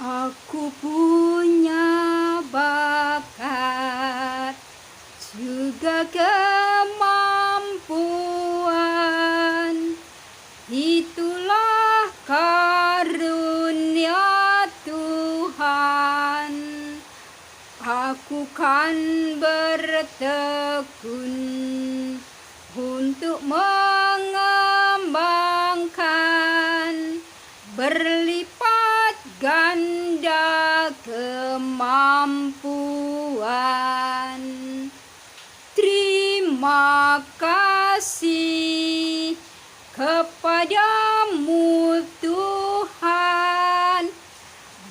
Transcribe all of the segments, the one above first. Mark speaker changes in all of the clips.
Speaker 1: Aku punya bakat, juga kemampuan. Itulah karunia Tuhan. Aku kan bertekun untuk mengembangkan berlipat ganda kemampuan. Terima kasih kepadamu Tuhan,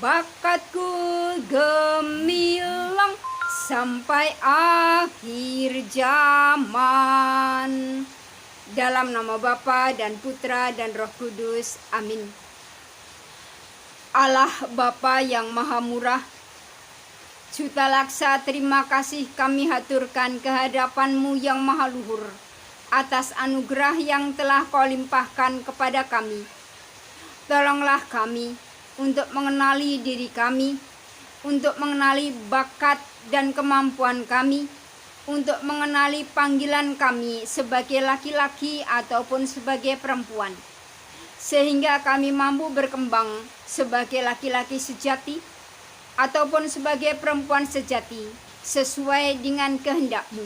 Speaker 1: bakatku gemilang sampai akhir zaman. Dalam nama Bapa dan Putra dan Roh Kudus. Amin. Allah Bapa yang Maha Murah, juta laksa terima kasih kami haturkan kehadapan-Mu yang maha luhur atas anugerah yang telah Kau limpahkan kepada kami. Tolonglah kami untuk mengenali diri kami, untuk mengenali bakat dan kemampuan kami, untuk mengenali panggilan kami sebagai laki-laki ataupun sebagai perempuan, sehingga kami mampu berkembang sebagai laki-laki sejati ataupun sebagai perempuan sejati sesuai dengan kehendak-Mu.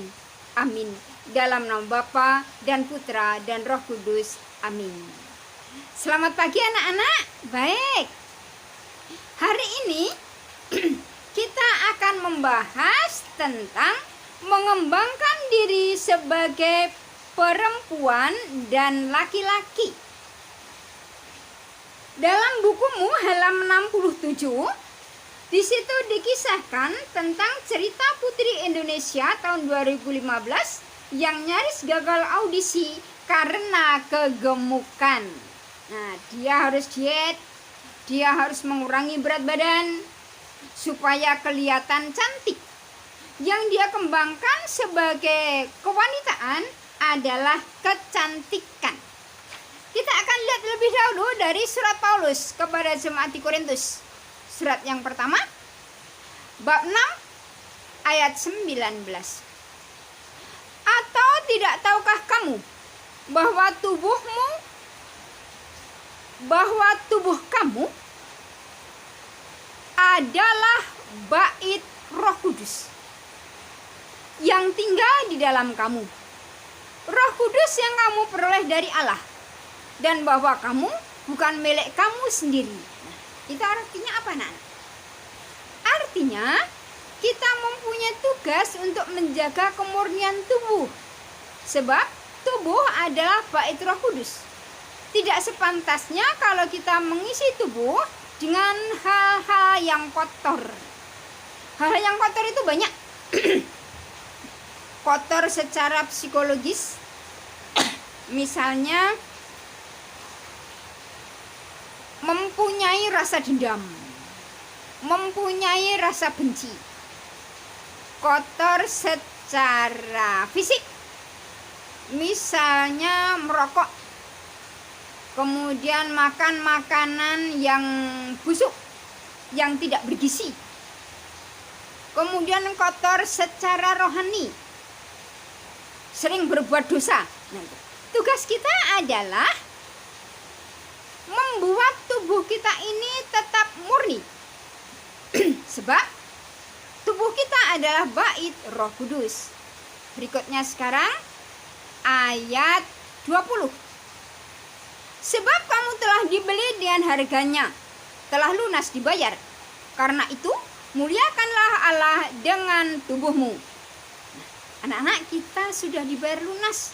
Speaker 1: Amin. Dalam nama Bapa dan Putra dan Roh Kudus. Amin. Selamat pagi anak-anak. Baik. Hari ini kita akan membahas tentang mengembangkan diri sebagai perempuan dan laki-laki. Dalam bukumu halaman 67, di situ dikisahkan tentang cerita putri Indonesia tahun 2015 yang nyaris gagal audisi karena kegemukan. Nah, dia harus diet, dia harus mengurangi berat badan supaya kelihatan cantik. Yang dia kembangkan sebagai kewanitaan adalah kecantikan. Kita akan lihat lebih dahulu dari surat Paulus kepada jemaat di Korintus. Surat yang pertama, bab 6, ayat 19. Atau tidak tahukah kamu bahwa tubuh kamu adalah bait Roh Kudus yang tinggal di dalam kamu. Roh Kudus yang kamu peroleh dari Allah, dan bahwa kamu bukan milik kamu sendiri. Itu artinya apa, Nak? Artinya kita mempunyai tugas untuk menjaga kemurnian tubuh. Sebab tubuh adalah bait Roh Kudus. Tidak sepantasnya kalau kita mengisi tubuh dengan hal-hal yang kotor. Hal-hal yang kotor itu banyak. Kotor secara psikologis. Misalnya mempunyai rasa dendam, mempunyai rasa benci. Kotor secara fisik, misalnya merokok, kemudian makan makanan yang busuk, yang tidak bergizi. Kemudian kotor secara rohani, sering berbuat dosa. Nah, tugas kita adalah membuat tubuh kita ini tetap murni. Sebab tubuh kita adalah bait Roh Kudus. Berikutnya sekarang ayat 20. Sebab kamu telah dibeli dengan harganya, telah lunas dibayar. Karena itu muliakanlah Allah dengan tubuhmu. Anak-anak, kita sudah dibayar lunas.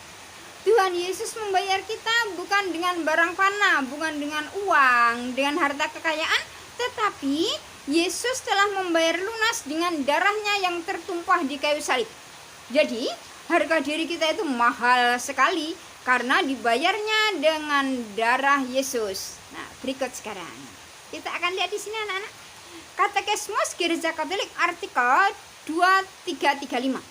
Speaker 1: Tuhan Yesus membayar kita bukan dengan barang fana, bukan dengan uang, dengan harta kekayaan, tetapi Yesus telah membayar lunas dengan darahnya yang tertumpah di kayu salib. Jadi, harga diri kita itu mahal sekali karena dibayarnya dengan darah Yesus. Nah, berikut sekarang. Kita akan lihat di sini anak-anak. Katekismus Gereja Katolik artikel 2335.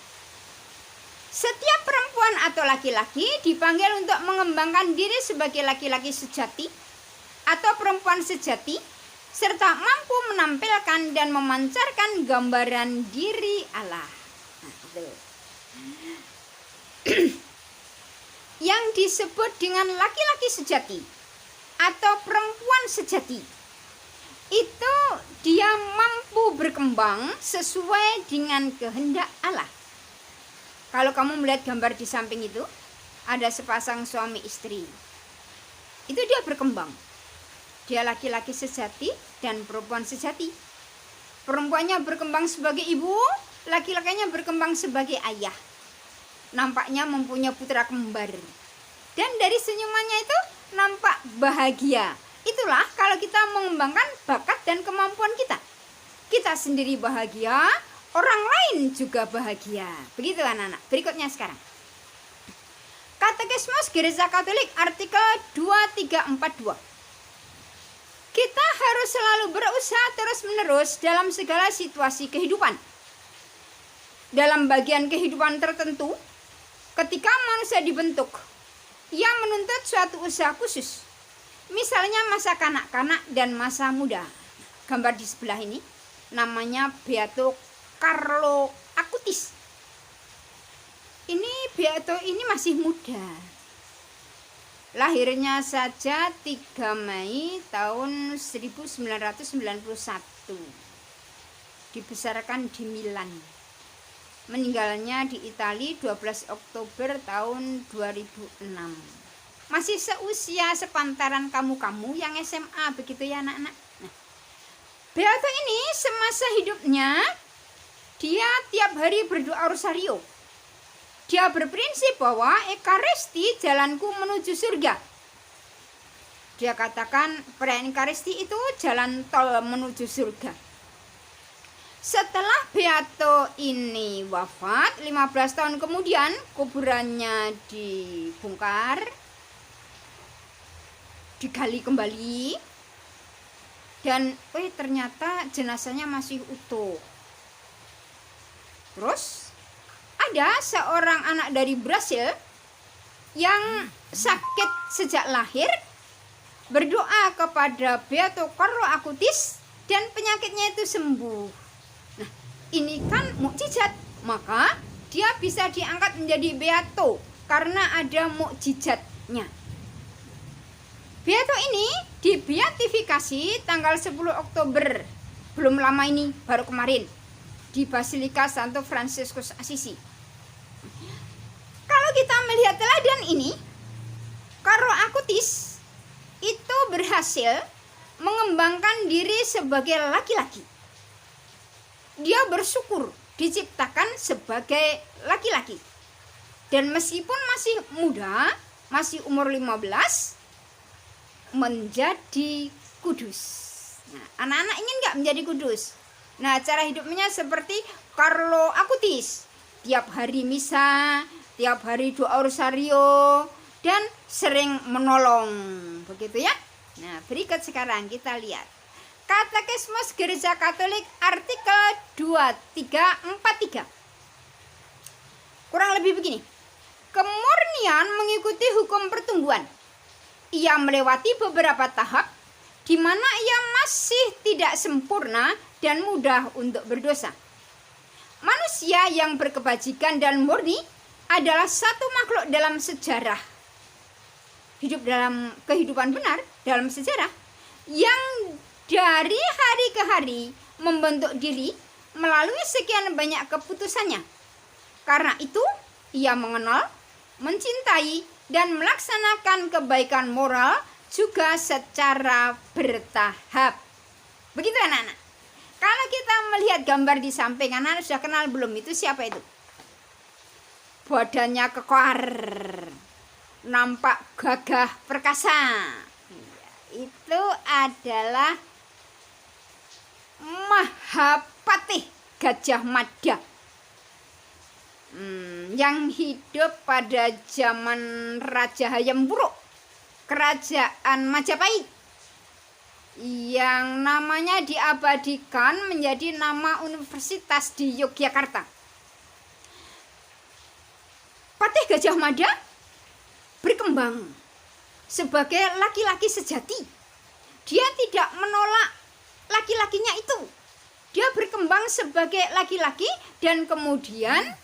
Speaker 1: Setiap perempuan atau laki-laki dipanggil untuk mengembangkan diri sebagai laki-laki sejati atau perempuan sejati serta mampu menampilkan dan memancarkan gambaran diri Allah. Nah, itu. Yang disebut dengan laki-laki sejati atau perempuan sejati, itu dia mampu berkembang sesuai dengan kehendak Allah. Kalau kamu melihat gambar di samping itu, ada sepasang suami istri. Itu dia berkembang. Dia laki-laki sejati dan perempuan sejati. Perempuannya berkembang sebagai ibu, laki-lakinya berkembang sebagai ayah. Nampaknya mempunyai putra kembar. Dan dari senyumannya itu nampak bahagia. Itulah kalau kita mengembangkan bakat dan kemampuan kita. Kita sendiri bahagia, orang lain juga bahagia. Begitu anak-anak. Berikutnya sekarang. Katekismus Gereja Katolik artikel 2342. Kita harus selalu berusaha terus-menerus dalam segala situasi kehidupan. Dalam bagian kehidupan tertentu, ketika manusia dibentuk, ia menuntut suatu usaha khusus. Misalnya masa kanak-kanak dan masa muda. Gambar di sebelah ini namanya Beato Carlo Acutis. Ini Beato ini masih muda. Lahirnya saja 3 Mei tahun 1991. Dibesarkan di Milan. Meninggalnya di Italia 12 Oktober tahun 2006. Masih seusia sepantaran kamu-kamu yang SMA, begitu ya anak-anak. Nah, Beato ini semasa hidupnya dia tiap hari berdoa rosario. Dia berprinsip bahwa Ekaristi jalanku menuju surga. Dia katakan perayaan Ekaristi itu jalan tol menuju surga. Setelah Beato ini wafat, 15 tahun kemudian kuburannya dibongkar, digali kembali, dan ternyata jenazahnya masih utuh. Terus ada seorang anak dari Brasil yang sakit sejak lahir, berdoa kepada Beato Carlo Acutis dan penyakitnya itu sembuh. Nah, ini kan mukjizat, maka dia bisa diangkat menjadi Beato karena ada mukjizatnya. Beato ini dibeatifikasi tanggal 10 Oktober, belum lama ini, baru kemarin, di Basilika Santo Fransiskus Assisi. Kalau kita melihat teladan ini, Carlo Acutis itu berhasil mengembangkan diri sebagai laki-laki. Dia bersyukur diciptakan sebagai laki-laki. Dan meskipun masih muda, masih umur 15, menjadi kudus. Nah, anak-anak ingin nggak menjadi kudus? Nah, cara hidupnya seperti Carlo Acutis. Tiap hari misa, tiap hari doa rosario, dan sering menolong. Begitu ya. Nah, berikut sekarang kita lihat. Katekismus Gereja Katolik artikel 2343. Kurang lebih begini. Kemurnian mengikuti hukum pertumbuhan. Ia melewati beberapa tahap di mana ia masih tidak sempurna dan mudah untuk berdosa. Manusia yang berkebajikan dan murni adalah satu makhluk dalam sejarah. Hidup dalam kehidupan benar, dalam sejarah, yang dari hari ke hari membentuk diri melalui sekian banyak keputusannya. Karena itu, ia mengenal, mencintai, dan melaksanakan kebaikan moral juga secara bertahap. Begitu anak-anak. Kalau kita melihat gambar di samping, anak-anak sudah kenal belum itu siapa itu? Badannya kekar, nampak gagah perkasa. Itu adalah Mahapatih Gajah Mada, yang hidup pada zaman Raja Hayam Wuruk, Kerajaan Majapahit, yang namanya diabadikan menjadi nama universitas di Yogyakarta. Patih Gajah Mada berkembang sebagai laki-laki sejati. Dia tidak menolak laki-lakinya itu. Dia berkembang sebagai laki-laki dan kemudian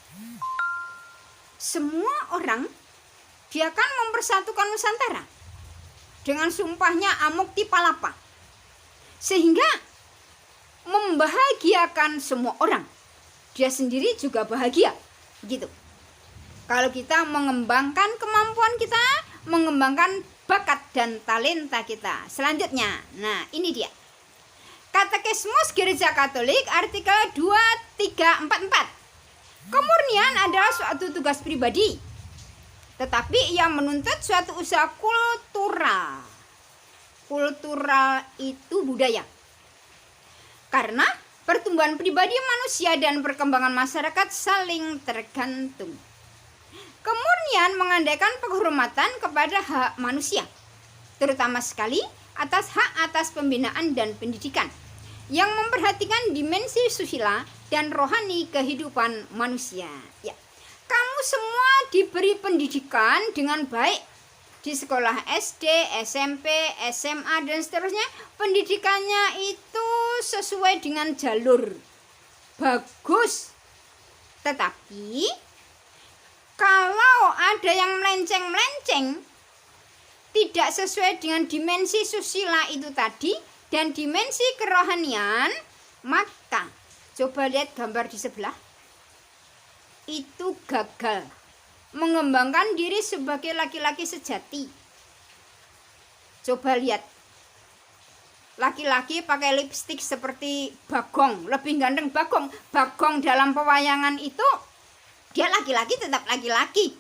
Speaker 1: semua orang dia akan mempersatukan Nusantara dengan sumpahnya Amukti Palapa, sehingga membahagiakan semua orang. Dia sendiri juga bahagia, gitu. Kalau kita mengembangkan kemampuan kita, mengembangkan bakat dan talenta kita. Selanjutnya, nah ini dia. Katekismus Gereja Katolik artikel 2344. Kemurnian adalah suatu tugas pribadi, tetapi ia menuntut suatu usaha kultural. Kultural itu budaya. Karena pertumbuhan pribadi manusia dan perkembangan masyarakat saling tergantung. Kemurnian mengandaikan penghormatan kepada hak manusia, terutama sekali atas hak atas pembinaan dan pendidikan, yang memperhatikan dimensi susila dan rohani kehidupan manusia. Ya, kamu semua diberi pendidikan dengan baik di sekolah SD, SMP, SMA, dan seterusnya. Pendidikannya itu sesuai dengan jalur bagus. Tetapi kalau ada yang melenceng-melenceng, tidak sesuai dengan dimensi susila itu tadi dan dimensi kerohanian, maka coba lihat gambar di sebelah. Itu gagal mengembangkan diri sebagai laki-laki sejati. Coba lihat, laki-laki pakai lipstik seperti Bagong, lebih ganteng Bagong. Bagong dalam pewayangan itu dia laki-laki, tetap laki-laki.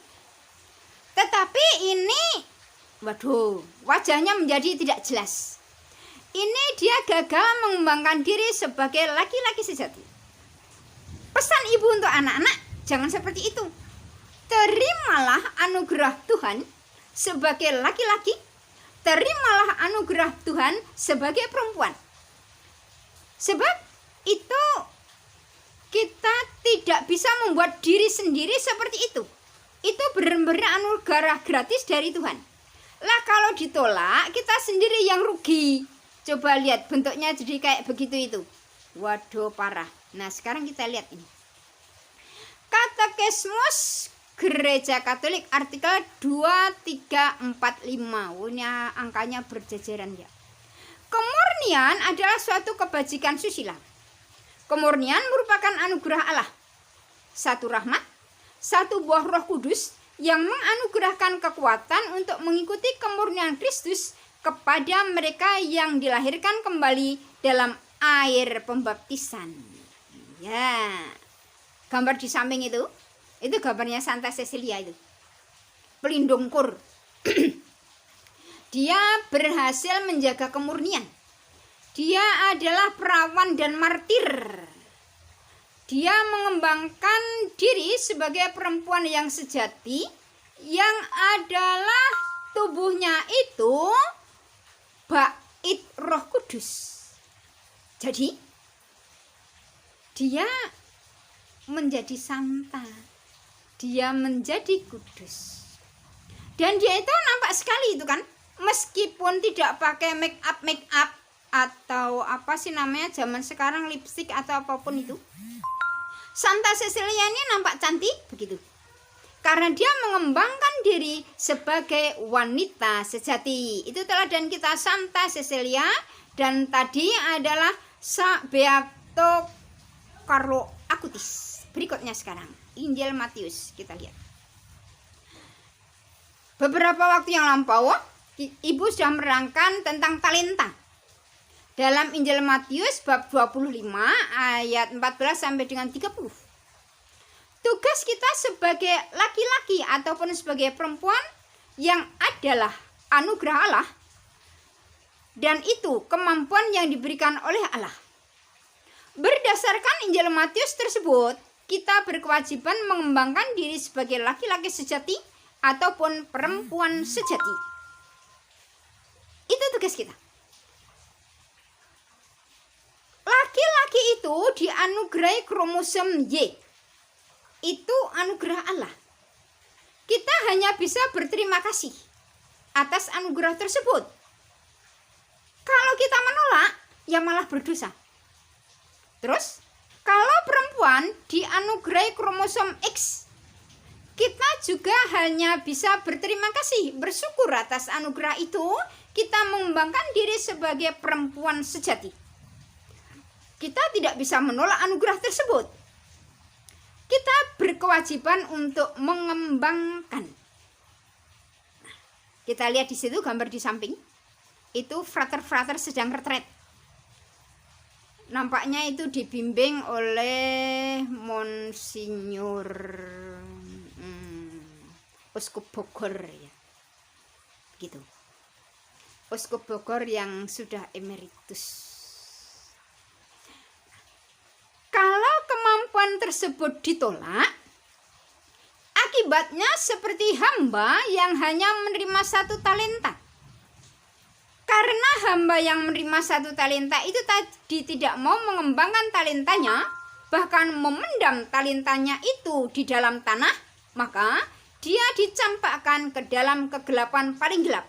Speaker 1: Tetapi ini, waduh, wajahnya menjadi tidak jelas. Ini dia gagal mengembangkan diri sebagai laki-laki sejati. Pesan ibu untuk anak-anak, jangan seperti itu. Terimalah anugerah Tuhan sebagai laki-laki, terimalah anugerah Tuhan sebagai perempuan. Sebab itu kita tidak bisa membuat diri sendiri seperti itu. Itu benar-benar anugerah gratis dari Tuhan. Lah kalau ditolak, kita sendiri yang rugi. Coba lihat bentuknya jadi kayak begitu itu. Waduh, parah. Nah, sekarang kita lihat ini. Katekismus Gereja Katolik artikel 2345. Ini angkanya berjejeran ya. Kemurnian adalah suatu kebajikan susila. Kemurnian merupakan anugerah Allah. Satu rahmat, satu buah Roh Kudus yang menganugerahkan kekuatan untuk mengikuti kemurnian Kristus kepada mereka yang dilahirkan kembali dalam air pembaptisan. Ya. Gambar di samping itu gambarnya Santa Cecilia itu. Pelindung kur. Dia berhasil menjaga kemurnian. Dia adalah perawan dan martir. Dia mengembangkan diri sebagai perempuan yang sejati, yang adalah tubuhnya itu bait Roh Kudus. Jadi dia menjadi santa, dia menjadi kudus, dan dia itu nampak sekali itu kan, meskipun tidak pakai make up atau apa sih namanya zaman sekarang, lipstick atau apapun itu. Santa Cecilia ini nampak cantik begitu karena dia mengembangkan diri sebagai wanita sejati. Itu teladan kita Santa Cecilia. Dan tadi adalah Beato Carlo Acutis. Berikutnya sekarang Injil Matius, kita lihat. Beberapa waktu yang lampau Ibu sudah menerangkan tentang talenta dalam Injil Matius bab 25 ayat 14 sampai dengan 30. Tugas kita sebagai laki-laki ataupun sebagai perempuan yang adalah anugerah Allah, dan itu kemampuan yang diberikan oleh Allah. Berdasarkan Injil Matius tersebut, kita berkewajiban mengembangkan diri sebagai laki-laki sejati ataupun perempuan sejati. Itu tugas kita. Laki-laki itu dianugerahi kromosom Y. Itu anugerah Allah. Kita hanya bisa berterima kasih atas anugerah tersebut. Kalau kita menolak, ya malah berdosa. Terus, kalau perempuan dianugerahi kromosom X, kita juga hanya bisa berterima kasih, bersyukur atas anugerah itu. Kita mengembangkan diri sebagai perempuan sejati. Kita tidak bisa menolak anugerah tersebut. Kita berkewajiban untuk mengembangkan. Nah, kita lihat di situ gambar di samping. Itu frater-frater sedang retret. Nampaknya itu dibimbing oleh Monsinyur Uskup Bogor ya. Gitu. Uskup Bogor yang sudah emeritus. Kalau kemampuan tersebut ditolak, akibatnya seperti hamba yang hanya menerima 1 talenta. Karena hamba yang menerima 1 talenta itu tadi tidak mau mengembangkan talentanya, bahkan memendam talentanya itu di dalam tanah, maka dia dicampakkan ke dalam kegelapan paling gelap.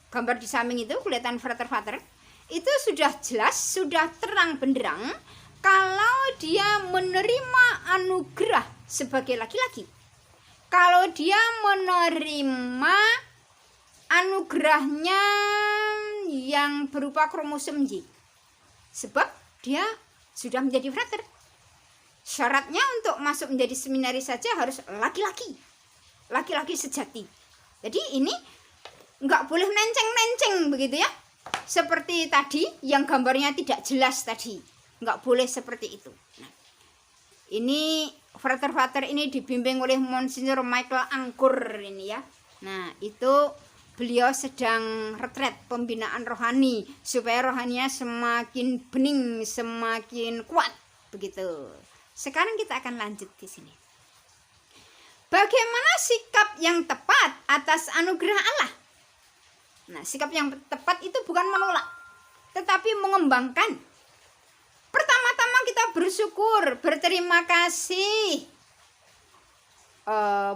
Speaker 1: Gambar di samping itu kelihatan frater-frater. Itu sudah jelas, sudah terang benderang kalau dia menerima anugerah sebagai laki-laki. Kalau dia menerima anugerahnya yang berupa kromosom Y. Sebab dia sudah menjadi frater. Syaratnya untuk masuk menjadi seminaris saja harus laki-laki. Laki-laki sejati. Jadi ini nggak boleh nenceng-nenceng begitu ya. Seperti tadi yang gambarnya tidak jelas tadi. Nggak boleh seperti itu. Nah, ini frater-frater ini dibimbing oleh Monsinyur Michael Angkur ini ya. Nah, itu beliau sedang retret pembinaan rohani supaya rohaninya semakin bening, semakin kuat begitu. Sekarang kita akan lanjut di sini. Bagaimana sikap yang tepat atas anugerah Allah? Nah, sikap yang tepat itu bukan menolak, tetapi mengembangkan. Pertama-tama kita bersyukur, berterima kasih.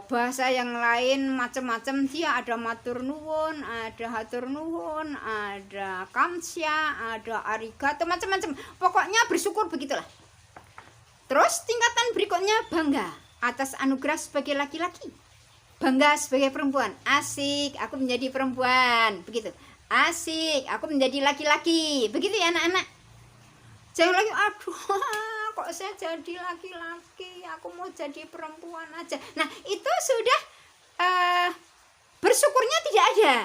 Speaker 1: Bahasa yang lain macam-macam dia, ada matur nuwun, ada hatur nuwun, ada kamsya, ada arigato, macam-macam. Pokoknya bersyukur begitulah. Terus tingkatan berikutnya bangga atas anugerah sebagai laki-laki. Bangga sebagai perempuan. Asik, aku menjadi perempuan. Begitu. Asik, aku menjadi laki-laki. Begitu ya anak-anak. Jangan lagi, aduh, kok saya jadi laki-laki, aku mau jadi perempuan aja. Nah, itu sudah bersyukurnya tidak ada.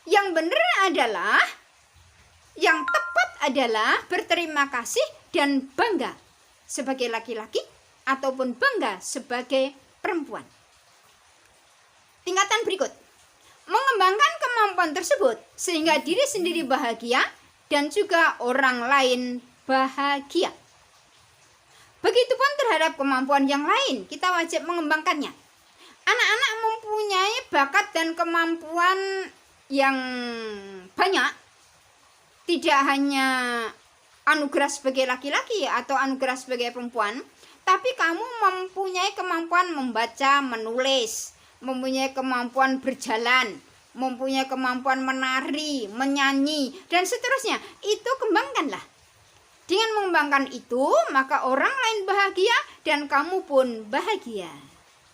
Speaker 1: Yang benar adalah, yang tepat adalah berterima kasih dan bangga sebagai laki-laki ataupun bangga sebagai perempuan. Tingkatan berikut, mengembangkan kemampuan tersebut sehingga diri sendiri bahagia dan juga orang lain bahagia. Begitupun terhadap kemampuan yang lain, kita wajib mengembangkannya. Anak-anak mempunyai bakat dan kemampuan yang banyak, tidak hanya anugerah sebagai laki-laki atau anugerah sebagai perempuan, tapi kamu mempunyai kemampuan membaca, menulis, mempunyai kemampuan berjalan, mempunyai kemampuan menari, menyanyi, dan seterusnya. Itu kembangkanlah. Dengan mengembangkan itu, maka orang lain bahagia dan kamu pun bahagia.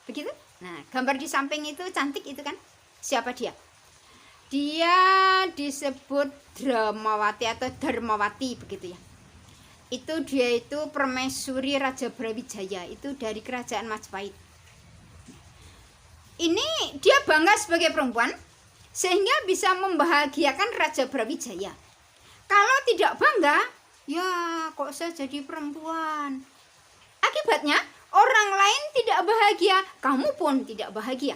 Speaker 1: Begitu? Nah, gambar di samping itu cantik itu kan? Siapa dia? Dia disebut Dramawati atau Dharmawati begitu ya. Itu dia itu permaisuri Raja Brawijaya, itu dari kerajaan Majapahit. Ini dia bangga sebagai perempuan sehingga bisa membahagiakan Raja Brawijaya. Kalau tidak bangga, ya kok saya jadi perempuan. Akibatnya orang lain tidak bahagia, kamu pun tidak bahagia.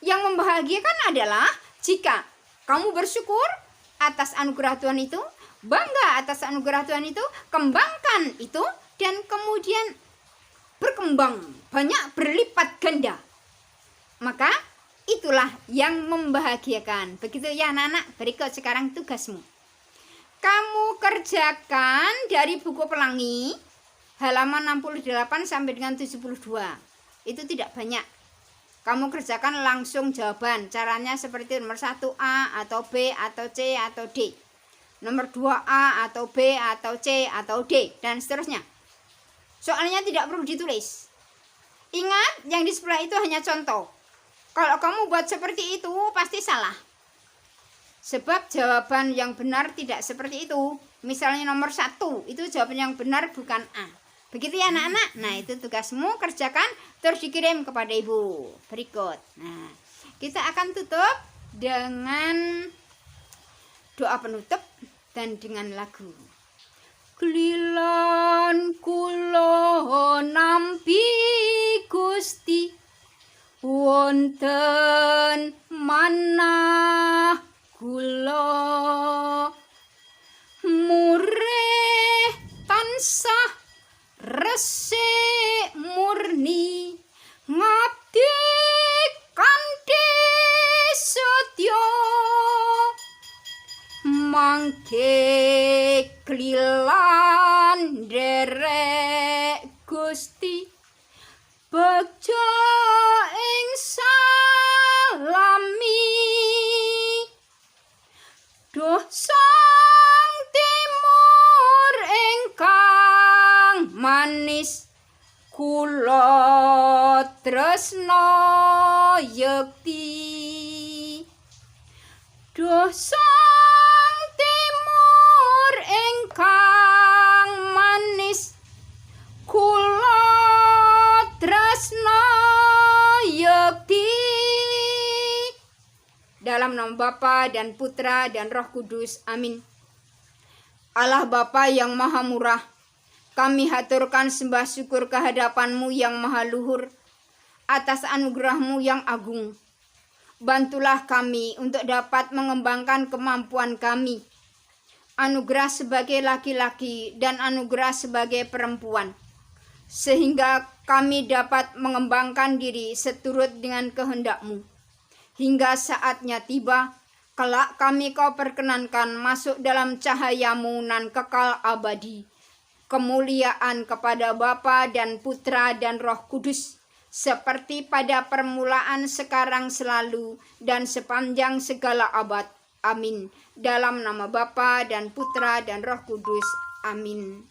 Speaker 1: Yang membahagiakan adalah jika kamu bersyukur atas anugerah Tuhan itu, bangga atas anugerah Tuhan itu, kembangkan itu, dan kemudian berkembang, banyak berlipat ganda. Maka itulah yang membahagiakan. Begitu ya anak-anak, berikut sekarang tugasmu. Kamu kerjakan dari buku Pelangi, halaman 68 sampai dengan 72. Itu tidak banyak. Kamu kerjakan langsung jawaban. Caranya seperti nomor 1A atau B atau C atau D. nomor 2A atau B atau C atau D dan seterusnya. Soalnya tidak perlu ditulis. Ingat, yang di sebelah itu hanya contoh. Kalau kamu buat seperti itu pasti salah. Sebab jawaban yang benar tidak seperti itu. Misalnya nomor 1, itu jawaban yang benar bukan A. Begitu ya anak-anak. Nah, itu tugasmu, kerjakan terus dikirim kepada ibu. Berikut. Nah, kita akan tutup dengan doa penutup dan dengan lagu. Klilan kula nampi Gusti wonten manah kula mureh tansah resik murni ngabdi kanthi setya mangke klilan derek Gusti bejo ing salami duh sang timur ingkang manis kula tresna yekti duh sang timur ingkang manis kula tresna yekti. Dalam nama Bapa dan Putra dan Roh Kudus. Amin. Allah Bapa yang Maha Murah, kami haturkan sembah syukur kehadapan-Mu yang maha luhur atas anugerah-Mu yang agung. Bantulah kami untuk dapat mengembangkan kemampuan kami. Anugerah sebagai laki-laki dan anugerah sebagai perempuan. Sehingga kami dapat mengembangkan diri seturut dengan kehendak-Mu. Hingga saatnya tiba, kelak kami Kau perkenankan masuk dalam cahaya-Mu nan kekal abadi. Kemuliaan kepada Bapa dan Putra dan Roh Kudus, seperti pada permulaan, sekarang, selalu, dan sepanjang segala abad. Amin. Dalam nama Bapa dan Putra dan Roh Kudus. Amin.